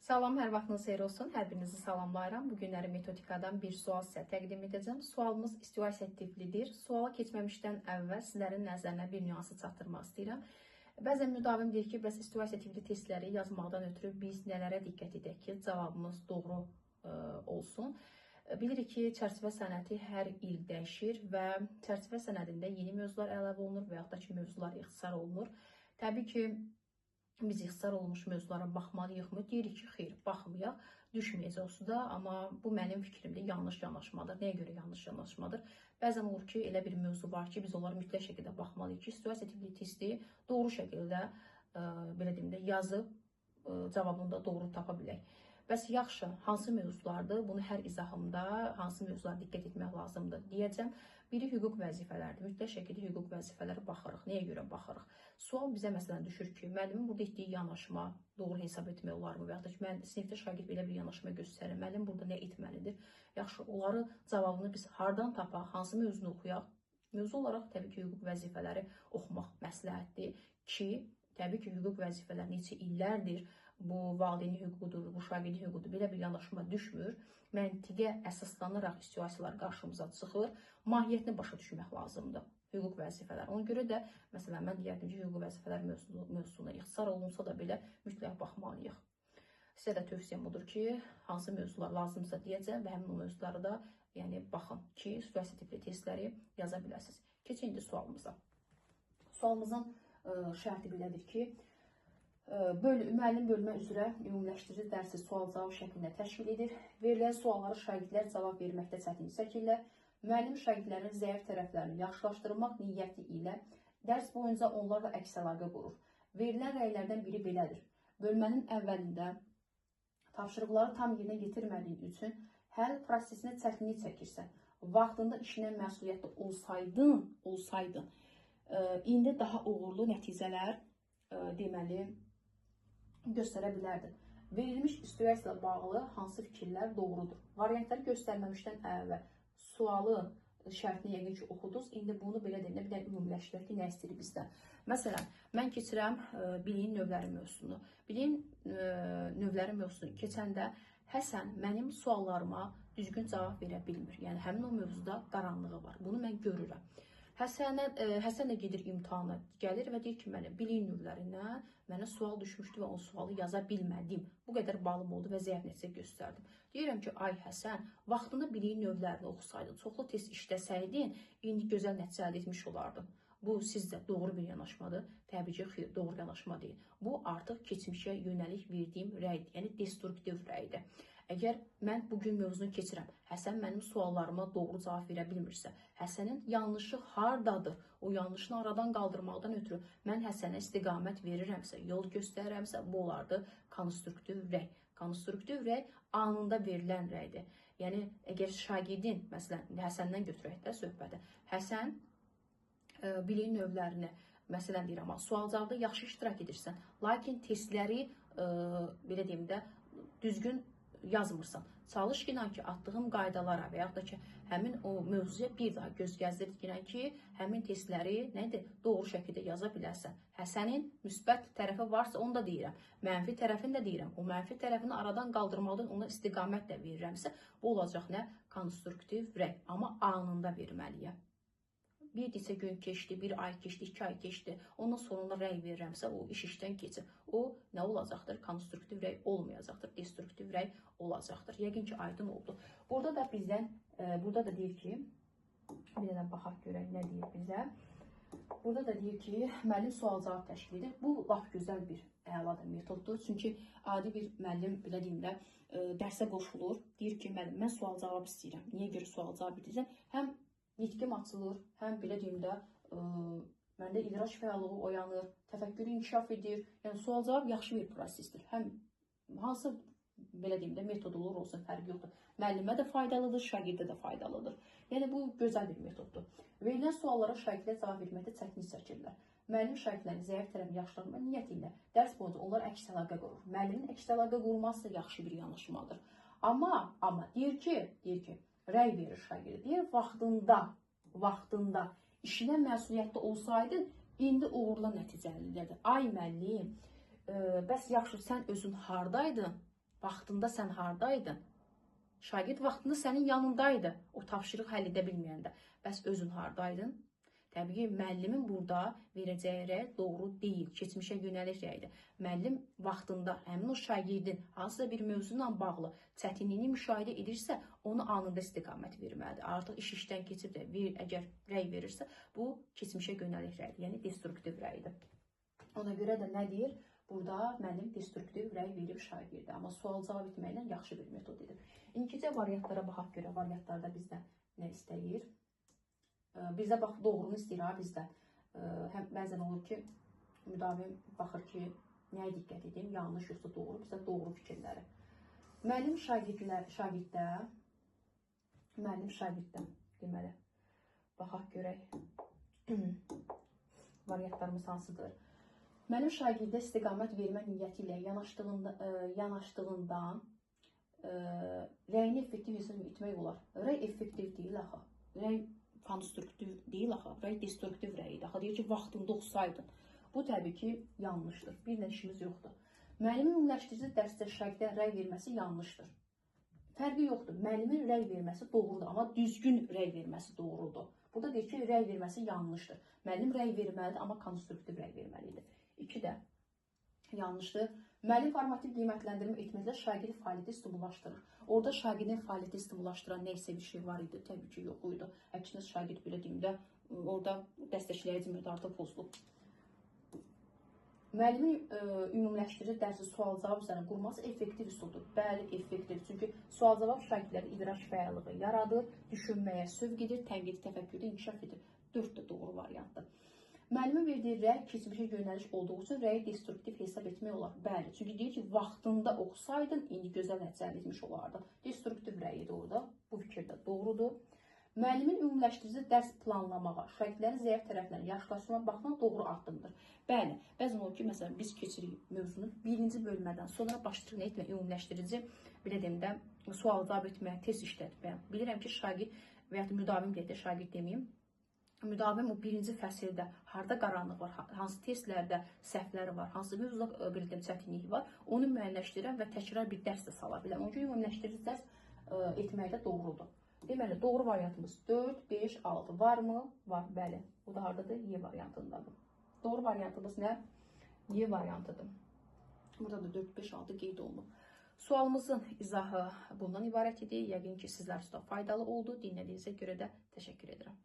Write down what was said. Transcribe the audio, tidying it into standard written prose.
Salam, hər vaxtınız xeyir olsun. Hər birinizi salamlayıram. Bugünləri metodikadan bir sual sizə təqdim edəcəm. Sualımız situasiya tiplidir. Suala keçməmişdən əvvəl sizlərin nəzərinə bir nüansı çatdırmaq istəyirəm. Bəzən müdavim deyir ki, bəs situasiya tipli testləri yazmaqdan ötürü biz nələrə diqqət edək ki, cavabımız doğru olsun. Bilirik ki, çərçivə sənədi hər il dəyişir və çərçivə sənədində yeni mövzular əlavə olunur və yaxud da ki, mövzular ixtisar olunur. Təbii ki, biz ixtisar olmuş mövzulara baxmalıyıqmı? Deyirik ki, xeyr, baxmayaq, düşməyəcək o suda, amma bu mənim fikrimdə yanlış yanaşmadır. Nəyə görə yanlış yanaşmadır? Bəzən olur ki, elə bir mövzu var ki, biz onlara mütləq şəkildə baxmalıyıq ki, situasiya tipli testi doğru şəkildə, belə deyim də, yazıb cavabını da doğru tapa bilək. Bəs yaxşı, hansı mövzulardır? Bunu hər izahımda hansı mövzulara diqqət etmək lazımdır deyəcəm. Biri hüquq vəzifələrdir. Mütləq şəkildə hüquq vəzifələrə baxırıq. Nəyə görə baxırıq? Sual bizə məsələn düşür ki, müəllimin burada etdiyi yanaşma doğru hesab etmək olarmı? Və ya da ki, sinifdə şagird belə bir yanaşma göstərir. Müəllim burada nə etməlidir? Yaxşı, onları cavabını biz hardan tapaq? Hansı mövzunu oxuyaq? Mövzu olaraq təbii ki, hüquq vəzifələri oxumaq məsləhətdir ki, təbii ki, hüquq vəzifələri neçə illərdir bu valideynin hüququdur, bu şagirdin hüququdur, belə bir yanaşma düşmür. Məntiqə əsaslanaraq situasiyalar qarşımıza çıxır. Mahiyyətini başa düşmək lazımdır hüquq vəzifələr. Ona görə də, məsələn, mən deyərdim ki, hüquq vəzifələr mövzusuna ixtisar olunsa da belə mütləq baxmalıyıq. Sizə də tövsiyəm odur ki, hansı mövzular lazımsa deyəcəm və həmin o mövzuları da baxın ki, situasiya tipli testləri yaza biləsiniz. Keçin indi sualımıza. Sualımızın şərti belədir ki, müəllim bölmə üzrə ümumiləşdirici dərsi sual-cavab şəklində təşkil edir. Verilən sualları şagirdlər cavab verməkdə çətinlik çəkirlər. Müəllim şagirdlərin zəif tərəflərini yaxşılaşdırmaq niyyəti ilə dərs boyunca onlarla əks əlaqə qurur. Verilən rəylərdən biri belədir. Bölmənin əvvəlində tapşırıqları tam yerinə yetirmədiyin üçün həll prosesinə çətinlik çəkirsən, vaxtında işinə məsuliyyətli olsaydın, indi daha uğurlu nəticələr deməli göstərə bilərdi. Verilmiş situasiya ilə bağlı hansı fikirlər doğrudur? Variantları göstərməmişdən əvvəl sualı şərtini yəqin ki oxudunuz. İndi bunu belə deyim, bir də ümumiləşdirək ki, nə istəyir bizdən? Məsələn, mən keçirəm biliyin növləri mövzusunu. Biliyin növləri mövzusunu keçəndə Həsən mənim suallarıma düzgün cavab verə bilmir. Yəni, həmin o mövzuda qaranlığı var. Bunu mən görürəm. Həsənlə gedir imtahana, gəlir və deyir ki, biliyin növlərindən mənə sual düşmüşdü və o sualı yaza bilmədim. Bu qədər balım oldu və zəif nəticə göstərdim. Deyirəm ki, ay Həsən, vaxtında biliyin növlərini oxusaydın, çoxlu test işləsəydin, indi gözəl nəticə əldə etmiş olardın. Bu sizcə doğru bir yanaşmadır. Təbii ki, xeyr, doğru yanaşma deyil. Bu artıq keçmişə yönəlik verdiyim rəydir, yəni destruktiv rəydir. Əgər mən bugün mövzunu keçirəm, Həsən mənim suallarıma doğru cavab verə bilmirsə, Həsənin yanlışı hardadır? O yanlışını aradan qaldırmaqdan ötürü mən Həsənə istiqamət verirəmsə, yol göstərirəmsə, bu olardı konstruktiv rəy. Konstruktiv rəy anında verilən rəydir. Yəni, əgər şagirdin, məsələn, Həsəndən götürək də söhbəti, Həsən biliyin növlərini, məsələn deyirəm, sual-cavabda yaxşı iştirak edirsən, lakin testləri, belə deyim də, düzgün yazmırsan. Çalış ki, atdığım qaydalara və yaxud da ki, həmin o mövzuya bir daha göz gəzdirdirən ki, həmin testləri doğru şəkildə yaza bilərsən. Həsənin müsbət tərəfi varsa, onu da deyirəm. Mənfi tərəfini də deyirəm. O mənfi tərəfini aradan qaldırmaqdan ona istiqamət də verirəmsə, bu olacaq nə? Konstruktiv rəy. Amma anında verməliyəm. Bir neçə gün keçdi, bir ay keçdi, 2 ay keçdi. Ondan sonra rəy verirəmsə, o iş işdən keçir. O nə olacaqdır? Konstruktiv rəy olmayacaqdır, destruktiv rəy olacaqdır. Yəqin ki, aydın oldu. Burada da bizdən, burada da deyir ki, bir də baxaq görək nə deyir bizə. Burada da deyir ki, müəllim sual-cavab təşkil edir. Bu, laf gözəl bir əladır metoddur. Çünki adi bir müəllim, belə deyim də, dərsə qoşulur. Deyir ki, müəllim, mən sual-cavab istəyirəm. Niyə görə sual-cavab edirsən? Həm nitqim açılır, həm belə deyim də, məndə idraç fəallığı oyanır, təfəkkür inkişaf edir. Yəni, sual-cavab yaxşı bir prosesdir. Həm hansı, belə deyim də, metod olur olsun, fərqi yoxdur. Müəllimə də faydalıdır, şagirdə də faydalıdır. Yəni, bu gözəl bir metoddur. Verilən suallara şagirdlər cavab verməkdə çətinlik çəkirlər. Müəllim şagirdlərin zəif tərəfini yaxşılaşdırma niyyəti ilə dərs boyunca onlar əks əlaqə qurur. Müəllimin əks əlaqə qurması da yaxşı bir yanaşmadır. Amma deyir ki, rəy verir şagirdə. Deyir, vaxtında işinə məsuliyyətli olsaydın, indi uğurla nəticəlidir. Ay müəllim, bəs yaxşı, sən özün hardaydın? vaxtında sən hardaydın? Şagird vaxtında sənin yanındaydı, o tapşırıq həll edə bilməyəndə. Bəs özün hardaydın? Təbii ki, müəllimin burada verəcəyi rəy doğru deyil, keçmişə yönəlik rəydir. Müəllim vaxtında həmin o şagirdin hansısa bir mövzuyla bağlı çətinliyini müşahidə edirsə, onu anında istiqamət verməlidir. Artıq iş işdən keçib də əgər rəy verirsə, bu keçmişə yönəlik rəydir, yəni destruktiv rəydir. Ona görə də nə deyir? Burada müəllim destruktiv rəy verib şagirdə, amma sual-cavab etməklə yaxşı bir metod edir. İndicə variantlara baxaq görə, variantlarda bizdə nə istəyir? Bizdə bax, doğrunu istəyir ha bizdə. Həm bəzən olur ki, müdavim baxır ki, nəyə diqqət edeyim, yanlış yoxsa doğru, bizdə doğru fikirləri. Müəllim şagirddə, deməli, baxaq görək, variantlarımız hansıdır? Müəllim şagirdə istiqamət vermə niyyəti ilə yanaşdığından rəyini effektiv hesab etmək olar. Rəy effektiv deyil axı. Rəy konstruktiv deyil axı. Rəy destruktiv rəyidir. Axı deyir ki, vaxtında oxusaydın. Bu təbii ki, yanlışdır. Bir də işimiz yoxdur. Müəllimin ümumiləşdirici dərsdə şagirdə rəy verməsi yanlışdır. Fərqi yoxdur. Müəllimin rəy verməsi doğrudur, amma düzgün rəy verməsi doğrudur. Burada deyir ki, rəy verməsi yanlışdır. Müəllim rəy verməlidir, amma konstruktiv rəy verməlidir. 2 də yanlışdır. Müəllim formativ qiymətləndirmə etməklə şagird fəaliyyəti stimullaşdırır. Orada şagirdin fəaliyyəti stimullaşdıran nə isə bir şey var idi, təbii ki, yox idi. Əksinə şagird belə deyim də, orada dəstəkləyici miqdarda pozulub. Müəllimin ümumiləşdirici dərsi sual-cavab üzrə qurması effektiv üsuldur. Bəli, effektiv. Çünki sual-cavab şagirdlərin idrak fəallığı yaradır, düşünməyə sövq edir, tənqidi təfəkkürdə inkişaf edir. 4 də doğru variantdır. Müəllimin verdiyi rəy keçmişə yönəliş olduğu üçün rəyi destruktiv hesab etmək olar. Bəli, çünki deyir ki, vaxtında oxusaydın, indi gözəl nəticə əldə etmiş olardı. Destruktiv rəyidir orada. Bu fikir də doğrudur. Müəllimin ümumiləşdirici dərs planlamağa, şagirdlərin zəif tərəflərini yaxşılaşdırma baxımından doğru addımdır. Bəli, bəzən olur ki, məsələn, biz keçirik mövzunu birinci bölmədən sonra başlayırıq nə etmək, ümumiləşdirici, belə deyim də, sual-cavab etmək, test işlətmək. Bilirəm ki, şagird və ya müdavim deyək də, şagird deməyim. Müdavim o birinci fəsildə harda qaranlıq var, hansı testlərdə səhvləri var, hansı mövzuda bildim çətinliyi var, onu müəyyənləşdirən və təkrar bir dərs də sala biləm. Onun üçün ümumiləşdirici dərs etməkdə doğrudur. Deməli, doğru variantımız 4, 5, 6 varmı? Var, bəli. Bu da hardadır? Y variantındadır. Doğru variantımız nə? Y variantıdır. Burada da 4, 5, 6 qeyd olunub. Sualımızın izahı bundan ibarət idi. Yəqin ki, sizlər üçün faydalı oldu. Dinlədiyinizə görə də təşəkkür edirəm.